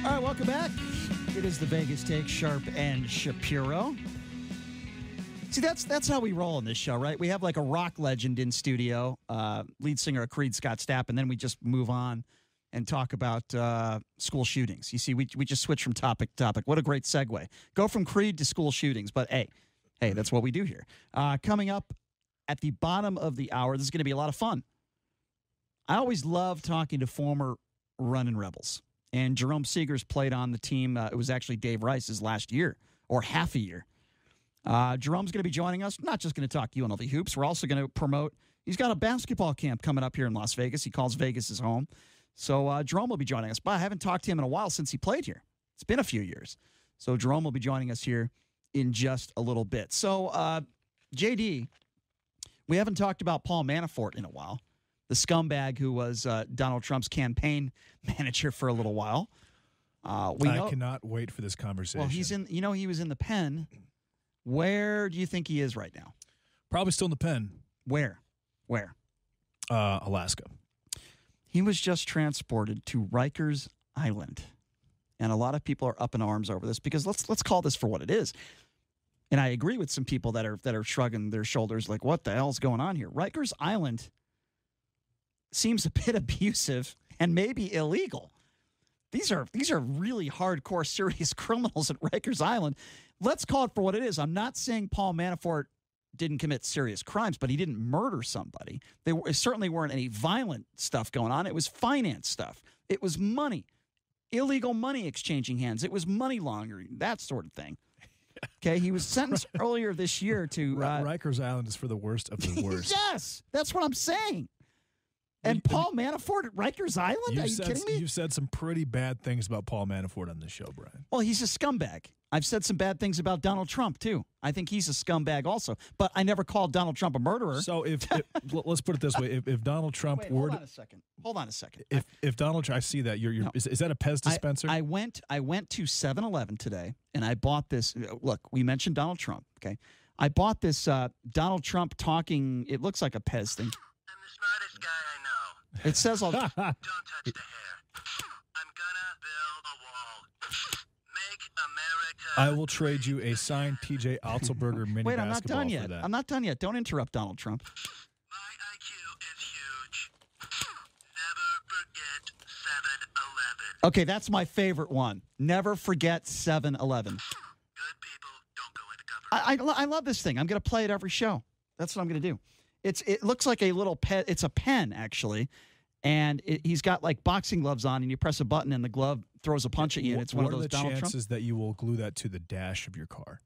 All right, welcome back. It is the Vegas Take, Sharp and Shapiro. See, that's how we roll in this show, right? We have like a rock legend in studio, lead singer of Creed, Scott Stapp, and then we just move on and talk about school shootings. You see, we just switch from topic to topic. What a great segue. Go from Creed to school shootings, but hey, that's what we do here. Coming up at the bottom of the hour, this is going to be a lot of fun. I always love talking to former running rebels. And Jerome Seegers played on the team. It was actually Dave Rice's last year, or half a year. Jerome's going to be joining us. Not just going to talk UNLV hoops. We're also going to promote. He's got a basketball camp coming up here in Las Vegas. He calls Vegas his home. So Jerome will be joining us. But I haven't talked to him in a while since he played here. It's been a few years. So Jerome will be joining us here in just a little bit. So, JD, we haven't talked about Paul Manafort in a while. The scumbag who was Donald Trump's campaign manager for a little while. I cannot wait for this conversation. Well, he's in. He was in the pen. Where do you think he is right now? Probably still in the pen. Where? Alaska. He was just transported to Rikers Island, and a lot of people are up in arms over this because let's call this for what it is. And I agree with some people that are shrugging their shoulders, like, "What the hell's going on here?" Rikers Island seems a bit abusive and maybe illegal. These are really hardcore, serious criminals at Rikers Island. Let's call it for what it is. I'm not saying Paul Manafort didn't commit serious crimes, but he didn't murder somebody. There certainly weren't any violent stuff going on. It was finance stuff. It was money, illegal money exchanging hands. It was money laundering, that sort of thing. Okay, he was sentenced earlier this year to... Rikers Island is for the worst of the worst. Yes, that's what I'm saying. And Paul Manafort at Rikers Island? Are you kidding me? You've said some pretty bad things about Paul Manafort on this show, Brian. Well, he's a scumbag. I've said some bad things about Donald Trump, too. I think he's a scumbag also. But I never called Donald Trump a murderer. So let's put it this way. If Donald Trump were... Hold on a second. If Donald Trump... I see that. Is that a Pez dispenser? I went to 7-Eleven today, and I bought this... Look, we mentioned Donald Trump, okay? I bought this Donald Trump talking... It looks like a Pez thing. I'm the smartest guy I know. It says all... Don't touch the hair. I'm gonna build a wall. Make America... I will trade you a signed TJ Otzelberger mini Wait, basketball I'm not done yet. for that. I'm not done yet. Don't interrupt Donald Trump. My IQ is huge. Never forget 7-Eleven. Okay, that's my favorite one. Never forget 7-Eleven. Good people don't go into government. I love this thing. I'm going to play it every show. That's what I'm going to do. It looks like a little pen. It's a pen, actually. And he's got like boxing gloves on, and you press a button, and the glove throws a punch at you, and it's one of those Donald Trump. What are the chances that you will glue that to the dash of your car?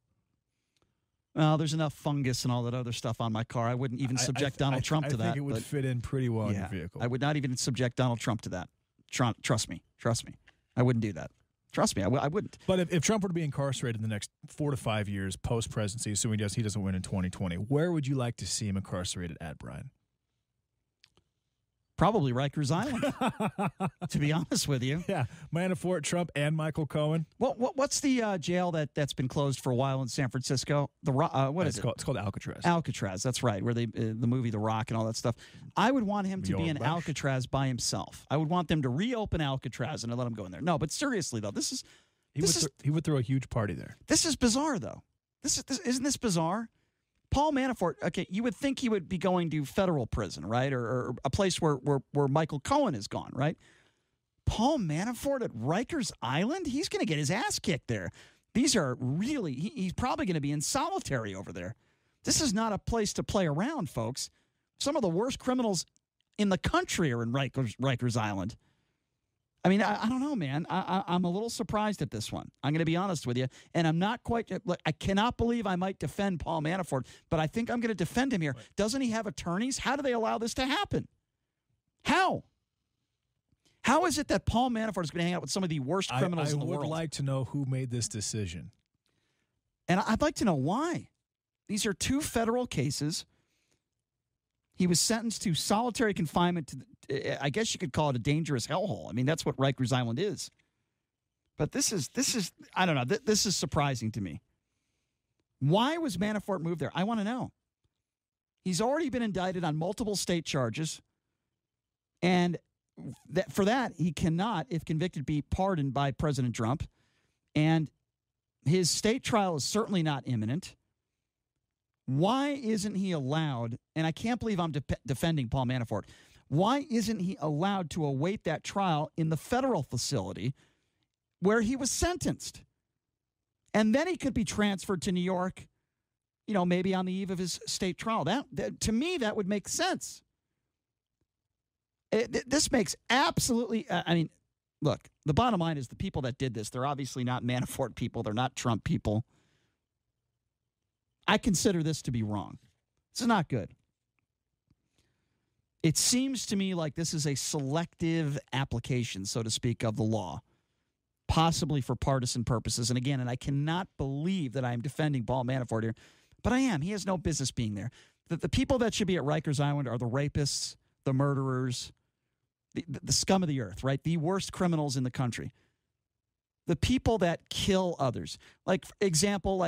Well, there's enough fungus and all that other stuff on my car. I wouldn't even subject Donald Trump to that. I think it would fit in pretty well in your vehicle. I would not even subject Donald Trump to that. Trust me. I wouldn't do that. Trust me, I wouldn't. But if Trump were to be incarcerated in the next 4 to 5 years post-presidency, assuming he doesn't win in 2020, where would you like to see him incarcerated at, Brian? Probably Rikers Island, to be honest with you. Yeah, Manafort, Trump, and Michael Cohen. What's the jail that's been closed for a while in San Francisco? What is it? It's called Alcatraz. Alcatraz, that's right, where the movie The Rock and all that stuff. I would want him to be in Alcatraz by himself. I would want them to reopen Alcatraz and let him go in there. No, but seriously, though, he would throw a huge party there. This is bizarre, though. Isn't this bizarre? Paul Manafort, okay, you would think he would be going to federal prison, right, or a place where Michael Cohen is gone, right? Paul Manafort at Rikers Island? He's going to get his ass kicked there. These are really, he's probably going to be in solitary over there. This is not a place to play around, folks. Some of the worst criminals in the country are in Rikers Island. I mean, I don't know, man. I'm a little surprised at this one. I'm going to be honest with you. And I'm not quite – I cannot believe I might defend Paul Manafort, but I think I'm going to defend him here. Right. Doesn't he have attorneys? How do they allow this to happen? How? How is it that Paul Manafort is going to hang out with some of the worst criminals in the world? I would like to know who made this decision. And I'd like to know why. These are 2 federal cases. He was sentenced to solitary confinement to, I guess you could call it a dangerous hellhole. I mean, that's what Rikers Island is. But this is I don't know. This is surprising to me. Why was Manafort moved there? I want to know. He's already been indicted on multiple state charges. And for that, he cannot, if convicted, be pardoned by President Trump. And his state trial is certainly not imminent. Why isn't he allowed, and I can't believe I'm defending Paul Manafort, why isn't he allowed to await that trial in the federal facility where he was sentenced? And then he could be transferred to New York, maybe on the eve of his state trial. That to me, that would make sense. This makes absolutely, look, the bottom line is the people that did this, they're obviously not Manafort people. They're not Trump people. I consider this to be wrong. This is not good. It seems to me like this is a selective application, so to speak, of the law, possibly for partisan purposes. And again, I cannot believe that I am defending Paul Manafort here, but I am. He has no business being there. The people that should be at Rikers Island are the rapists, the murderers, the scum of the earth, right? The worst criminals in the country. The people that kill others. Like, for example,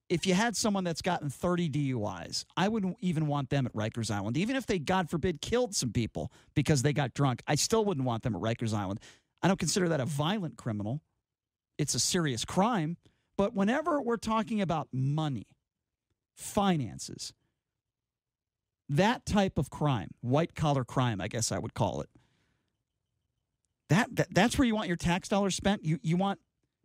if you had someone that's gotten 30 DUIs, I wouldn't even want them at Rikers Island. Even if they, God forbid, killed some people because they got drunk, I still wouldn't want them at Rikers Island. I don't consider that a violent criminal. It's a serious crime. But whenever we're talking about money, finances, that type of crime, white-collar crime, I guess I would call it, that's where you want your tax dollars spent? You want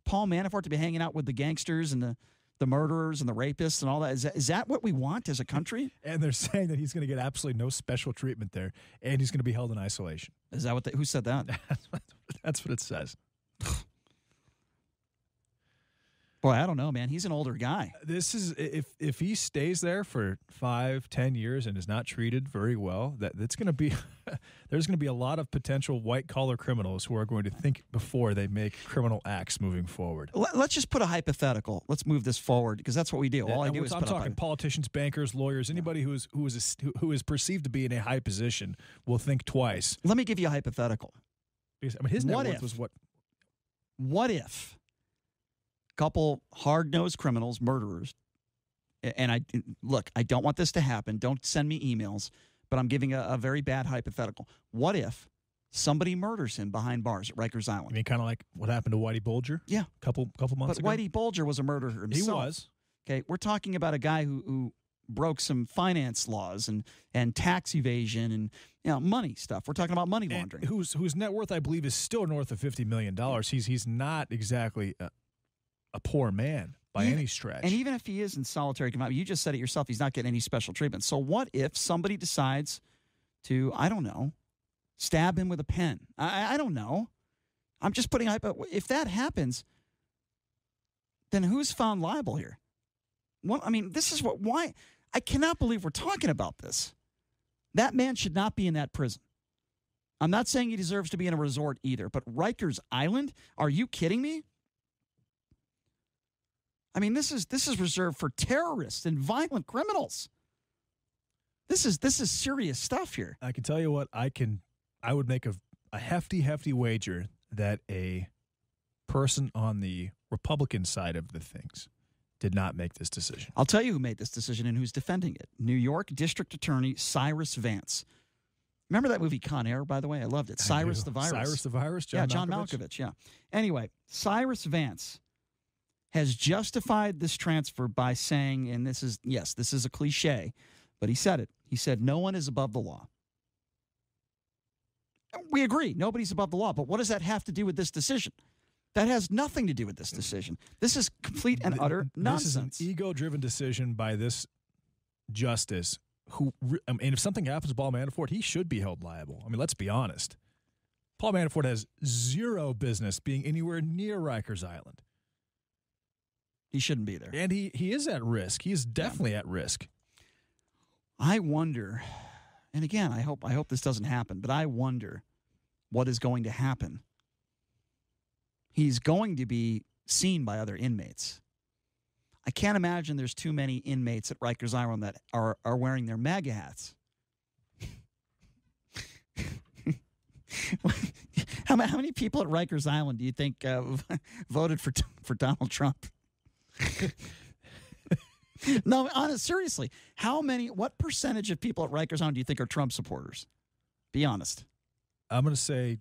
Paul Manafort to be hanging out with the gangsters and the murderers and the rapists and all that? Is that what we want as a country? And they're saying that he's going to get absolutely no special treatment there, and he's going to be held in isolation. Is that who said that? That's what it says. Boy, I don't know, man. He's an older guy. This is if he stays there for 5-10 years and is not treated very well, that's going to be there's going to be a lot of potential white collar criminals who are going to think before they make criminal acts moving forward. Let's just put a hypothetical. Let's move this forward because that's what we do. All I do is I'm talking politicians, bankers, lawyers, anybody who is perceived to be in a high position will think twice. Let me give you a hypothetical. Because, his net worth was what? What if couple hard-nosed criminals, murderers, and I don't want this to happen. Don't send me emails, but I'm giving a very bad hypothetical. What if somebody murders him behind bars at Rikers Island? I mean, kind of like what happened to Whitey Bulger? Yeah. Couple months ago? But Whitey Bulger was a murderer himself. He was. Okay, we're talking about a guy who broke some finance laws and tax evasion and money stuff. We're talking about money laundering. And whose net worth, I believe, is still north of $50 million. He's not exactly a poor man by any stretch. And even if he is in solitary confinement, you just said it yourself, he's not getting any special treatment. So what if somebody decides to, I don't know, stab him with a pen? I don't know. I'm just putting if that happens, then who's found liable here? Well, this is why I cannot believe we're talking about this. That man should not be in that prison. I'm not saying he deserves to be in a resort either, but Rikers Island? Are you kidding me? This is reserved for terrorists and violent criminals. This is serious stuff here. I can tell you what, I would make a hefty wager that a person on the Republican side of the things did not make this decision. I'll tell you who made this decision and who's defending it. New York District Attorney Cyrus Vance. Remember that movie Con Air, by the way? I loved it. Cyrus the Virus. Cyrus the Virus? John Malkovich, yeah. Anyway, Cyrus Vance has justified this transfer by saying, and this is a cliche, but he said it. He said, no one is above the law. We agree. Nobody's above the law. But what does that have to do with this decision? That has nothing to do with this decision. This is complete and utter nonsense. This is an ego-driven decision by this justice who, and if something happens to Paul Manafort, he should be held liable. Let's be honest. Paul Manafort has zero business being anywhere near Rikers Island. He shouldn't be there. And he is at risk. He is definitely at risk. I wonder, and again, I hope this doesn't happen, but I wonder what is going to happen. He's going to be seen by other inmates. I can't imagine there's too many inmates at Rikers Island that are wearing their MAGA hats. How many people at Rikers Island do you think voted for Donald Trump? No, honest, seriously, what percentage of people at Rikers Island do you think are Trump supporters? Be honest. I'm going to say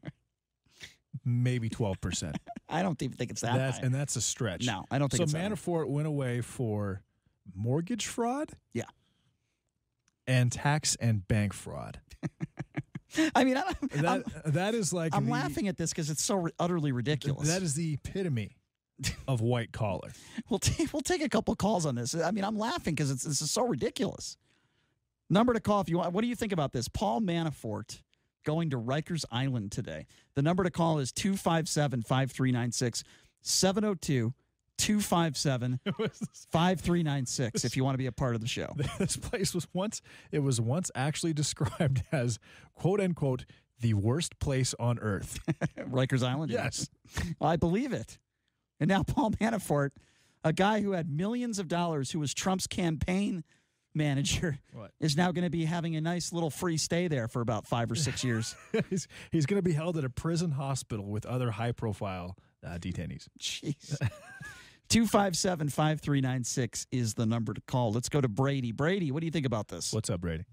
maybe 12%. I don't even think it's that high. And that's a stretch. No, I don't think it's that high. So Manafort went away for mortgage fraud? Yeah. And tax and bank fraud. I mean, that is like I'm laughing at this because it's so utterly ridiculous. That is the epitome of white collar. We'll take a couple calls on this. I mean, I'm laughing because this is so ridiculous. Number to call if you want. What do you think about this? Paul Manafort going to Rikers Island today. The number to call is 257-5396, 702-257-5396 if you want to be a part of the show. This place was once actually described as, quote unquote, the worst place on earth. Rikers Island? Yes. I believe it. And now Paul Manafort, a guy who had millions of dollars, who was Trump's campaign manager, is now going to be having a nice little free stay there for about 5 or 6 years. He's going to be held at a prison hospital with other high-profile detainees. Jeez. 257-5396 is the number to call. Let's go to Brady. Brady, what do you think about this? What's up, Brady?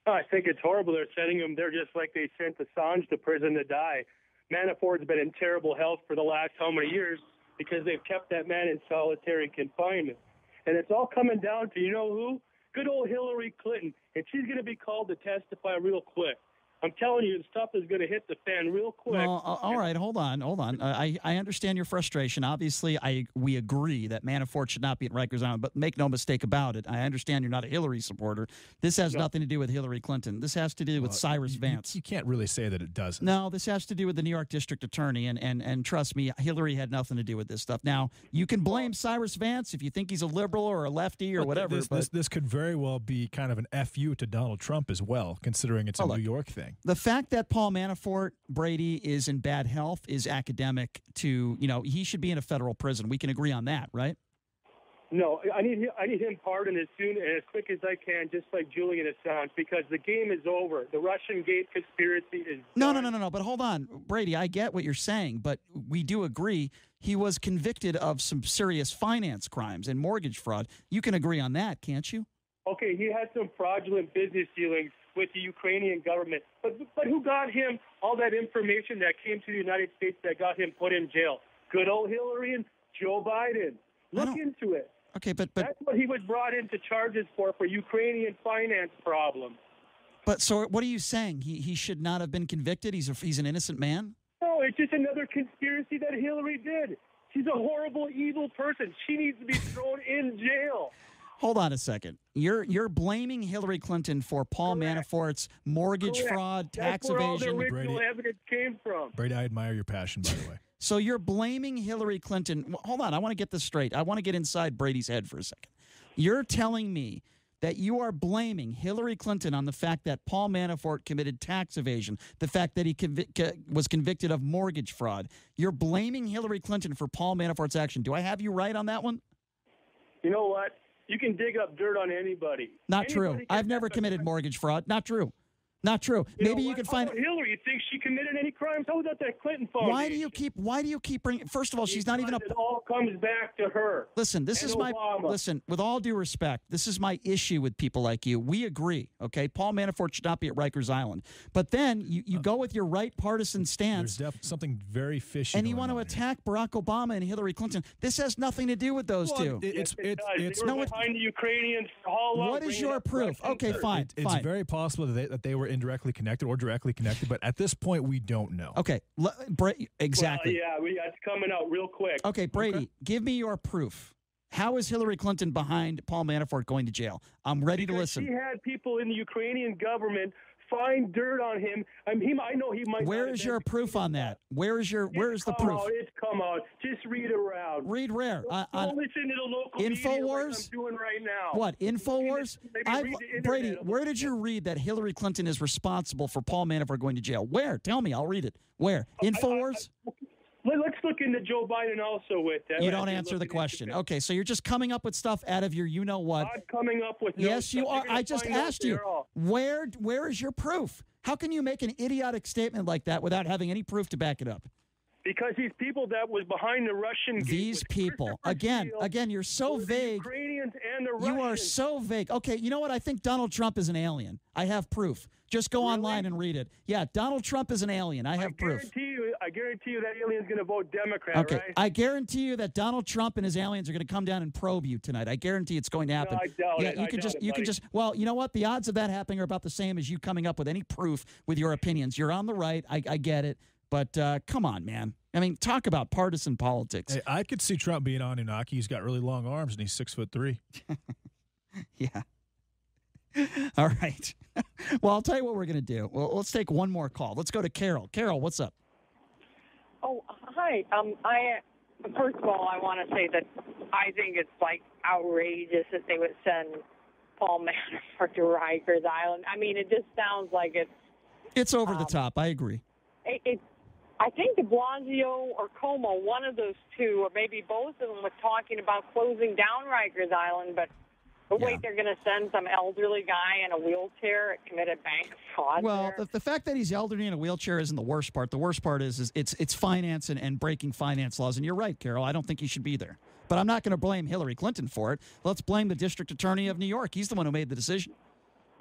I think it's horrible. They're sending him there just like they sent Assange to prison to die. Manafort's been in terrible health for the last how many years because they've kept that man in solitary confinement. And it's all coming down to, you know who? Good old Hillary Clinton. And she's going to be called to testify real quick. I'm telling you, the stuff is going to hit the fan real quick. Well, all right, hold on. I understand your frustration. Obviously, we agree that Manafort should not be at Rikers Island, but make no mistake about it. I understand you're not a Hillary supporter. This has nothing to do with Hillary Clinton. This has to do with Cyrus Vance. You can't really say that it doesn't. No, this has to do with the New York District Attorney, and trust me, Hillary had nothing to do with this stuff. Now, you can blame Cyrus Vance if you think he's a liberal or a lefty or whatever. This could very well be kind of an FU to Donald Trump as well, considering it's a New York thing. The fact that Paul Manafort, Brady, is in bad health is academic to, he should be in a federal prison. We can agree on that, right? No, I need him pardoned as soon and as quick as I can, just like Julian Assange, because the game is over. The Russian Gate conspiracy is done. No. But hold on, Brady, I get what you're saying, but we do agree he was convicted of some serious finance crimes and mortgage fraud. You can agree on that, can't you? Okay, he had some fraudulent business dealings with the Ukrainian government. But who got him all that information that came to the United States that got him put in jail? Good old Hillary and Joe Biden. Look into it. Okay, but that's what he was brought into charges for Ukrainian finance problems. But so what are you saying? He should not have been convicted? He's an innocent man? No, it's just another conspiracy that Hillary did. She's a horrible, evil person. She needs to be thrown in jail. Hold on a second. You're blaming Hillary Clinton for Paul Manafort's mortgage fraud, tax evasion. That's where all the original evidence came from. Brady, I admire your passion, by the way. So you're blaming Hillary Clinton. Hold on. I want to get this straight. I want to get inside Brady's head for a second. You're telling me that you are blaming Hillary Clinton on the fact that Paul Manafort committed tax evasion, the fact that he was convicted of mortgage fraud. You're blaming Hillary Clinton for Paul Manafort's action. Do I have you right on that one? You know what? You can dig up dirt on anybody. Not true. I've never committed mortgage fraud. Not true. Not true. Maybe you can find Hillary. You think she committed any crimes? How about that Clinton Foundation? Why do you keep bringing? First of all, she's not even a. It all comes back to her. Listen, listen. With all due respect, this is my issue with people like you. We agree, okay? Paul Manafort should not be at Rikers Island, but then you go with your right partisan stance. There's something very fishy. And you want to attack Barack Obama and Hillary Clinton. This has nothing to do with those two. It's behind the Ukrainians for all along. What is your proof? Okay, fine. It's very possible that they were indirectly connected or directly connected, but at this point, we don't know. Okay, exactly. Well, it's coming out real quick. Okay, Brady, give me your proof. How is Hillary Clinton behind Paul Manafort going to jail? I'm ready to listen. She had people in the Ukrainian government find dirt on him. I know he might. Where is your proof on that? Where is the proof? It's come out. Just read around. Read where? Don't listen to the local InfoWars? Like I'm doing right now. What, InfoWars? Brady, where did you read that Hillary Clinton is responsible for Paul Manafort going to jail? Where? Tell me. I'll read it. Where? InfoWars? Let's look into Joe Biden also with that. You don't answer the question. Okay, so you're just coming up with stuff out of your you-know-what. I'm coming up with Yes, you are. I just asked you, where is your proof? How can you make an idiotic statement like that without having any proof to back it up? Because these people that was behind the Russian gate These was people, Christopher Steele, again, you're so the vague. Ukrainians and the Russians. You are so vague. Okay, you know what? I think Donald Trump is an alien. I have proof. Just go online and read it. Yeah, Donald Trump is an alien. I have proof. I guarantee you that alien's going to vote Democrat, Okay, right? I guarantee you that Donald Trump and his aliens are going to come down and probe you tonight. I guarantee it's going to happen. No, I doubt yeah, it. you can just, buddy. Well, you know what? The odds of that happening are about the same as you coming up with any proof with your opinions. You're on the right. I get it. But come on, man. I mean, talk about partisan politics. Hey, I could see Trump being Anunnaki. He's got really long arms and he's 6'3". Yeah. All right. Well, I'll tell you what we're going to do. Well, let's take one more call. Let's go to Carol. Carol, what's up? Oh, hi. First of all, I want to say that I think it's like outrageous that they would send Paul Manafort to Rikers Island. I mean, it just sounds like It's over the top. I agree. I think de Blasio or Como, one of those two, or maybe both of them, were talking about closing down Rikers Island, but wait, they're going to send some elderly guy in a wheelchair that committed bank fraud. Well, the fact that he's elderly in a wheelchair isn't the worst part. The worst part is it's finance and breaking finance laws. And you're right, Carol. I don't think he should be there. But I'm not going to blame Hillary Clinton for it. Let's blame the district attorney of New York. He's the one who made the decision.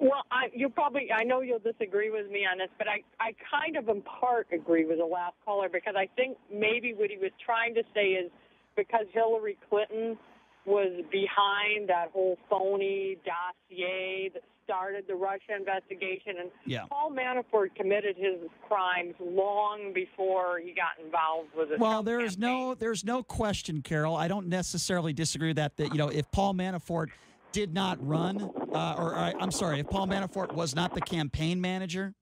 Well, I know you'll disagree with me on this, but I kind of in part agree with the last caller, because I think maybe what he was trying to say is because Hillary Clinton was behind that whole phony dossier that started the Russia investigation, and Paul Manafort committed his crimes long before he got involved with it. Well, there's no question, Carol. I don't necessarily disagree with that if Paul Manafort did not run, if Paul Manafort was not the campaign manager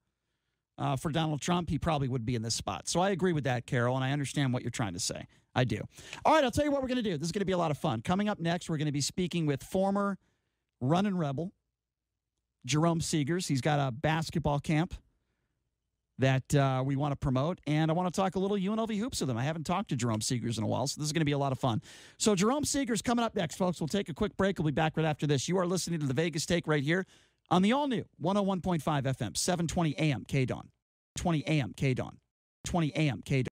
for Donald Trump, he probably would be in this spot. So I agree with that, Carol, and I understand what you're trying to say. I do. All right, I'll tell you what we're going to do. This is going to be a lot of fun. Coming up next, we're going to be speaking with former running rebel Jerome Seegers. He's got a basketball camp that we want to promote, and I want to talk a little UNLV hoops with him. I haven't talked to Jerome Seegers in a while, so this is going to be a lot of fun. So Jerome Seegers coming up next, folks. We'll take a quick break. We'll be back right after this. You are listening to the Vegas Take right here on the all-new 101.5 FM, 720 AM KDWN, 20 AM KDWN, 20 AM KDWN.